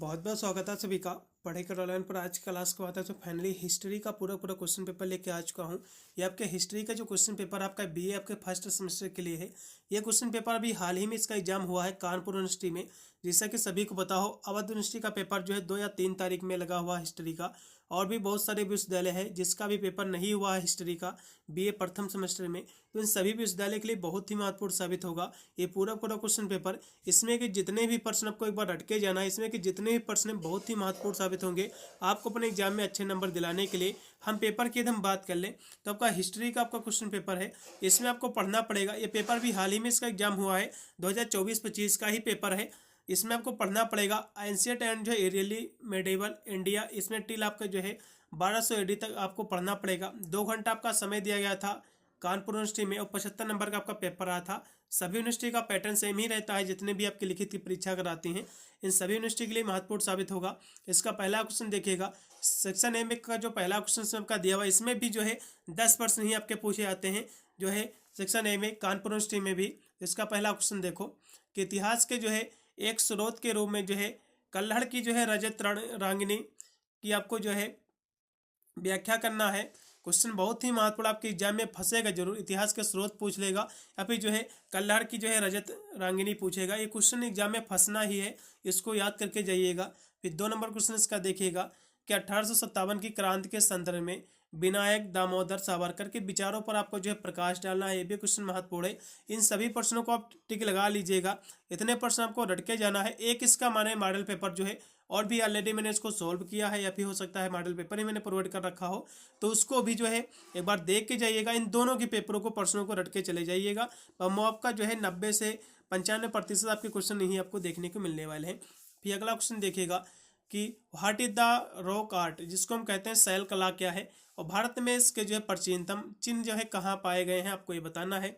बहुत बहुत स्वागत है सभी का पढ़ाई कर ऑनलाइन पर। आज क्लास को आता है तो फाइनली हिस्ट्री का पूरा पूरा क्वेश्चन पेपर लेके आ चुका हूँ। ये आपके हिस्ट्री का जो क्वेश्चन पेपर आपका बीए आपके फर्स्ट सेमेस्टर के लिए है। ये क्वेश्चन पेपर अभी हाल ही में इसका एग्जाम हुआ है कानपुर यूनिवर्सिटी में। जैसा कि सभी को पता हो, अवध यूनिवर्सिटी का पेपर जो है 2 या 3 तारीख में लगा हुआ हिस्ट्री का। और भी बहुत सारे विश्वविद्यालय है जिसका भी पेपर नहीं हुआ है हिस्ट्री का बीए प्रथम सेमेस्टर में। तो इन सभी विश्वविद्यालय के लिए बहुत ही महत्वपूर्ण साबित होगा ये पूरा पूरा क्वेश्चन पेपर। इसमें कि जितने भी प्रश्न आपको एक बार रटके जाना है, इसमें कि जितने भी प्रश्न बहुत ही महत्वपूर्ण साबित होंगे आपको अपने एग्जाम में अच्छे नंबर दिलाने के लिए। हम पेपर की यदि हम बात कर लें तो आपका हिस्ट्री का आपका क्वेश्चन पेपर है, इसमें आपको पढ़ना पड़ेगा। ये पेपर भी हाल ही में इसका एग्जाम हुआ है, 2024-25 का ही पेपर है। इसमें आपको पढ़ना पड़ेगा एंशिएंट एंड जो एरियली मेडिवल इंडिया, इसमें टिल आपका जो है 1200 AD तक आपको पढ़ना पड़ेगा। 2 घंटा आपका समय दिया गया था कानपुर यूनिवर्सिटी में और 75 नंबर का आपका पेपर आया था। सभी यूनिवर्सिटी का पैटर्न सेम ही रहता है, जितने भी आपकी लिखित की परीक्षा कराती हैं इन सभी यूनिवर्सिटी के लिए महत्वपूर्ण साबित होगा। इसका पहला क्वेश्चन देखिएगा, सेक्शन ए में का जो पहला क्वेश्चन आपका दिया हुआ, इसमें भी जो है 10% ही आपके पूछे जाते हैं जो है सेक्शन ए में कानपुर यूनिवर्सिटी में भी। इसका पहला क्वेश्चन देखो कि इतिहास के जो है एक स्रोत के रूप में जो है कल्हड़ की जो है रजत रांगिनी की आपको जो है व्याख्या करना है। क्वेश्चन बहुत ही महत्वपूर्ण, आपके एग्जाम में फंसेगा जरूर। इतिहास के स्रोत पूछ लेगा या फिर जो है कल्हड़ की जो है रजत रांगिनी पूछेगा। ये क्वेश्चन एग्जाम में फंसना ही है, इसको याद करके जाइएगा। फिर 2 नंबर क्वेश्चन इसका देखिएगा कि 1857 की क्रांति के संदर्भ में विनायक दामोदर सावरकर के विचारों पर आपको जो है प्रकाश डालना है। ये भी क्वेश्चन महत्वपूर्ण है। इन सभी प्रश्नों को आप टिक लगा लीजिएगा। इतने प्रश्न आपको रटके जाना है। एक इसका माने मॉडल पेपर जो है, और भी ऑलरेडी मैंने इसको सॉल्व किया है या फिर हो सकता है मॉडल पेपर ही मैंने प्रोवाइड कर रखा हो, तो उसको भी जो है एक बार देख के जाइएगा। इन दोनों के पेपरों को प्रश्नों को रट के चले जाइएगा। आपका जो है 90 से 95% आपके क्वेश्चन नहीं आपको देखने को मिलने वाले हैं। फिर अगला क्वेश्चन देखिएगा कि what is the rock art, जिसको हम कहते हैं शैल कला क्या है, और भारत में इसके जो है प्राचीनतम चिन्ह जो है कहाँ पाए गए हैं, आपको ये बताना है।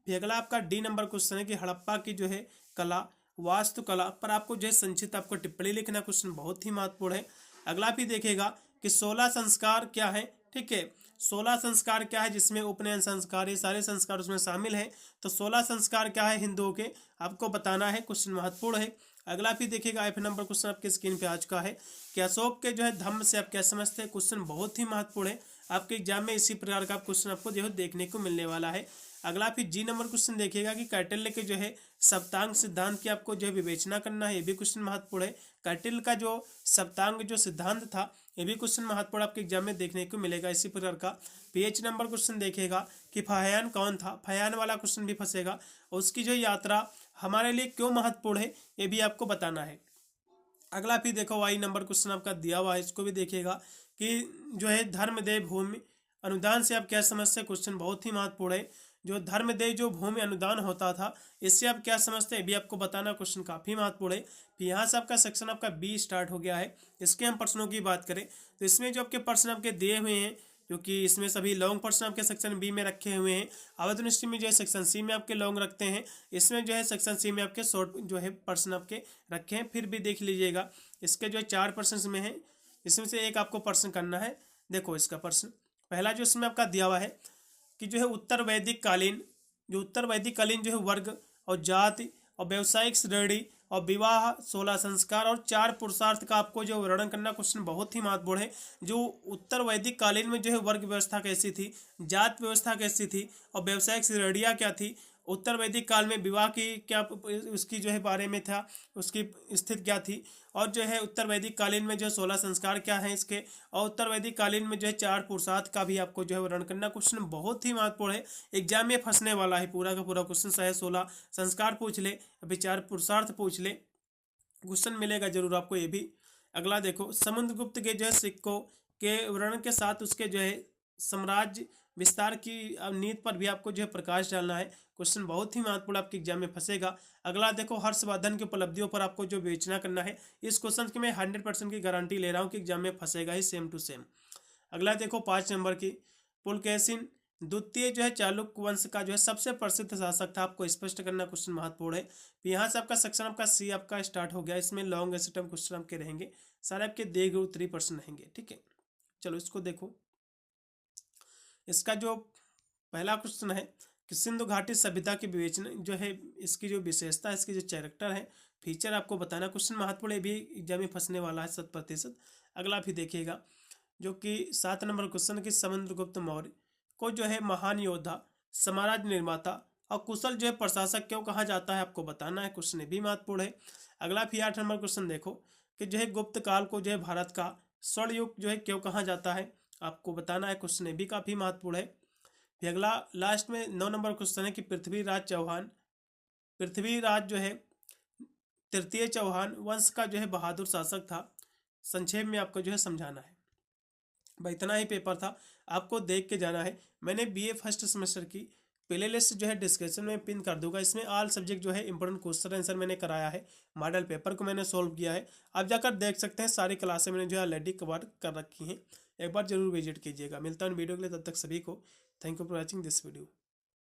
फिर अगला आपका डी नंबर क्वेश्चन है कि हड़प्पा की जो है कला वास्तुकला पर आपको जो है संक्षिप्त आपको टिप्पणी लिखना। क्वेश्चन बहुत ही महत्वपूर्ण है। अगला भी देखेगा कि 16 संस्कार क्या है। ठीक है, 16 संस्कार क्या है, जिसमें उपनयन संस्कार, ये सारे संस्कार उसमें शामिल हैं। तो 16 संस्कार क्या है हिंदुओं के, आपको बताना है। क्वेश्चन महत्वपूर्ण है। अगला भी देखिएगा F नंबर क्वेश्चन आपके स्क्रीन पे आ चुका है कि अशोक के जो है धम्म से आप क्या समझते हैं। क्वेश्चन बहुत ही महत्वपूर्ण है, आपके एग्जाम में इसी प्रकार का क्वेश्चन आपको जो है देखने को मिलने वाला है। अगला फिर जी नंबर क्वेश्चन देखिएगा कि कैटल्य के जो है सप्तांग सिद्धांत की आपको जो है विवेचना करना है। ये भी क्वेश्चन महत्वपूर्ण है। कैटल्य का जो सप्तांग जो सिद्धांत था, ये भी क्वेश्चन महत्वपूर्ण आपके एग्जाम में देखने को मिलेगा इसी प्रकार का। पीएच नंबर क्वेश्चन देखिएगा कि फयान कौन था, फयान वाला क्वेश्चन भी फंसेगा। और उसकी जो यात्रा हमारे लिए क्यों महत्वपूर्ण है, ये भी आपको बताना है। अगला फिर देखो वाई नंबर क्वेश्चन आपका दिया हुआ है, इसको भी देखिएगा कि जो है धर्मदेव भूमि अनुदान से आप क्या समझते हैं। क्वेश्चन बहुत ही महत्वपूर्ण है। जो धर्मदेव जो भूमि अनुदान होता था, इससे आप क्या समझते हैं भी आपको बताना। क्वेश्चन काफी महत्वपूर्ण है। फिर यहाँ से आपका सेक्शन आपका बी स्टार्ट हो गया है। इसके हम प्रश्नों की बात करें तो इसमें जो आपके प्रश्न आपके दिए हुए हैं, जो कि इसमें सभी लॉन्ग प्रश्न आपके सेक्शन बी में रखे हुए हैं। अवध यूनिवर्सिटी में जो है सेक्शन सी में आपके लॉन्ग रखते हैं, इसमें जो है सेक्शन सी में आपके शॉर्ट जो है प्रश्न आपके रखे हैं। फिर भी देख लीजिएगा, इसके जो है 4 प्रश्न में है, इसमें से एक आपको प्रश्न करना है। देखो इसका प्रश्न पहला जो इसमें आपका दिया हुआ है कि जो है उत्तर वैदिक कालीन जो है वर्ग और जाति और व्यवसायिक श्रेणी और विवाह 16 संस्कार और 4 पुरुषार्थ का आपको जो वर्णन करना। क्वेश्चन बहुत ही महत्वपूर्ण है। जो उत्तर वैदिक कालीन में जो है वर्ग व्यवस्था कैसी थी, जात व्यवस्था कैसी थी और व्यवसायिक श्रेणियाँ क्या थी, उत्तर वैदिक काल में विवाह की क्या उसकी जो है बारे में था, उसकी स्थिति क्या थी, और जो है उत्तर वैदिक कालीन में जो 16 संस्कार क्या हैं इसके, और उत्तर वैदिक कालीन में जो है 4 पुरुषार्थ का भी आपको जो है वर्णन करना। क्वेश्चन बहुत ही महत्वपूर्ण है, एग्जाम में फंसने वाला है पूरा का पूरा क्वेश्चन। चाहे 16 संस्कार पूछ ले अभी 4 पुरुषार्थ पूछ ले, क्वेश्चन मिलेगा जरूर आपको ये भी। अगला देखो समुद्रगुप्त के जो है सिक्कों के वर्णन के साथ उसके जो है साम्राज्य विस्तार की नीति पर भी आपको जो है प्रकाश डालना है। क्वेश्चन बहुत ही महत्वपूर्ण, आपके एग्जाम में फंसेगा। अगला देखो हर्षवर्धन की उपलब्धियों पर आपको जो विवेचना करना है। इस क्वेश्चन की मैं 100% की गारंटी ले रहा हूँ कि एग्जाम में फंसेगा ही सेम टू सेम। अगला देखो 5 नंबर की पुलकेशिन द्वितीय जो है चालुक्य वंश का जो है सबसे प्रसिद्ध शासक था, आपको स्पष्ट करना। क्वेश्चन महत्वपूर्ण है। फिर यहाँ से आपका सेक्शन आपका सी आपका स्टार्ट हो गया। इसमें लॉन्ग एसिटम क्वेश्चन आपके रहेंगे, सारे आपके दिए गए उत्तरी प्रश्न रहेंगे। ठीक है, चलो इसको देखो। इसका जो पहला क्वेश्चन है कि सिंधु घाटी सभ्यता की विवेचना जो है, इसकी जो विशेषता, इसकी जो कैरेक्टर है। फीचर आपको बताना। क्वेश्चन महत्वपूर्ण, ये भी एग्जाम में फंसने वाला है 100%। अगला भी देखिएगा, जो कि 7 नंबर क्वेश्चन कि समुद्रगुप्त मौर्य को जो है महान योद्धा, साम्राज्य निर्माता और कुशल जो है प्रशासक क्यों कहा जाता है, आपको बताना है। क्वेश्चन ये भी महत्वपूर्ण है। अगला भी 8 नंबर क्वेश्चन देखो कि जो है गुप्त काल को जो है भारत का स्वर्ण युग जो है क्यों कहा जाता है, आपको बताना है। क्वेश्चन ये भी काफी महत्वपूर्ण है। फिर अगला लास्ट में 9 नंबर क्वेश्चन है कि पृथ्वीराज जो है तृतीय चौहान वंश का जो है बहादुर शासक था। संक्षेप में आपको जो है समझाना है। भाई इतना ही पेपर था, आपको देख के जाना है। मैंने बीए फर्स्ट सेमेस्टर की प्ले लिस्ट जो है डिस्क्रिप्शन में पिन कर दूंगा। इसमें ऑल सब्जेक्ट जो है इंपॉर्टेंट क्वेश्चन आंसर मैंने कराया है, मॉडल पेपर को मैंने सोल्व किया है। आप जाकर देख सकते हैं, सारी क्लासें मैंने जो है ऑलरेडी कवर कर रखी हैं। एक बार जरूर विजिट कीजिएगा। मिलता हूँ वीडियो के लिए, तब तक सभी को thank you for watching this video.